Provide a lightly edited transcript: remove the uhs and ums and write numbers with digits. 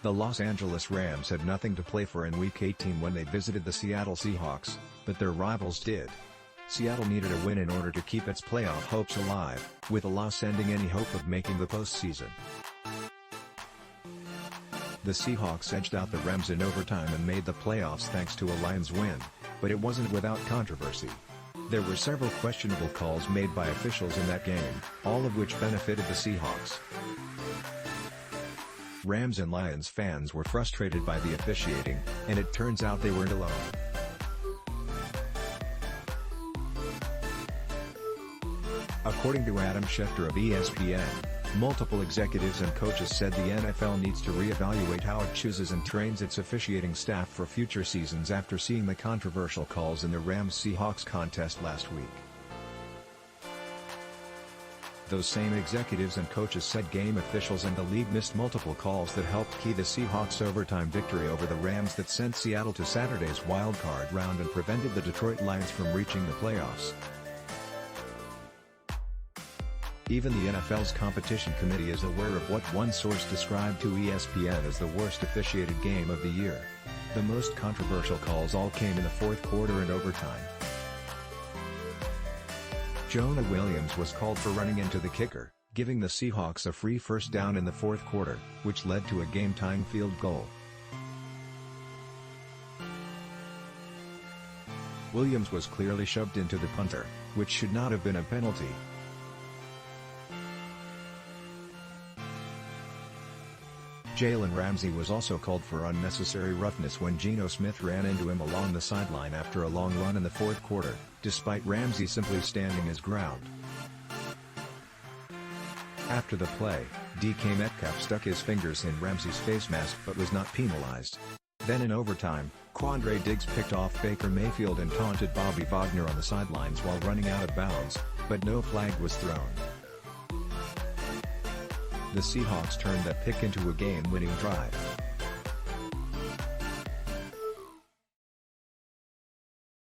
The Los Angeles Rams had nothing to play for in Week 18 when they visited the Seattle Seahawks, but their rivals did. Seattle needed a win in order to keep its playoff hopes alive, with a loss ending any hope of making the postseason. The Seahawks edged out the Rams in overtime and made the playoffs thanks to a Lions win, but it wasn't without controversy. There were several questionable calls made by officials in that game, all of which benefited the Seahawks. Rams and Lions fans were frustrated by the officiating, and it turns out they weren't alone. According to Adam Schefter of ESPN, multiple executives and coaches said the NFL needs to reevaluate how it chooses and trains its officiating staff for future seasons after seeing the controversial calls in the Rams-Seahawks contest last week. Those same executives and coaches said game officials and the league missed multiple calls that helped key the Seahawks' overtime victory over the Rams that sent Seattle to Saturday's wildcard round and prevented the Detroit Lions from reaching the playoffs. Even the NFL's competition committee is aware of what one source described to ESPN as the worst officiated game of the year. The most controversial calls all came in the fourth quarter and overtime. Jonah Williams was called for running into the kicker, giving the Seahawks a free first down in the fourth quarter, which led to a game-tying field goal. Williams was clearly shoved into the punter, which should not have been a penalty. Jalen Ramsey was also called for unnecessary roughness when Geno Smith ran into him along the sideline after a long run in the fourth quarter, despite Ramsey simply standing his ground. After the play, DK Metcalf stuck his fingers in Ramsey's face mask but was not penalized. Then in overtime, Quandre Diggs picked off Baker Mayfield and taunted Bobby Wagner on the sidelines while running out of bounds, but no flag was thrown. The Seahawks turned that pick into a game-winning drive.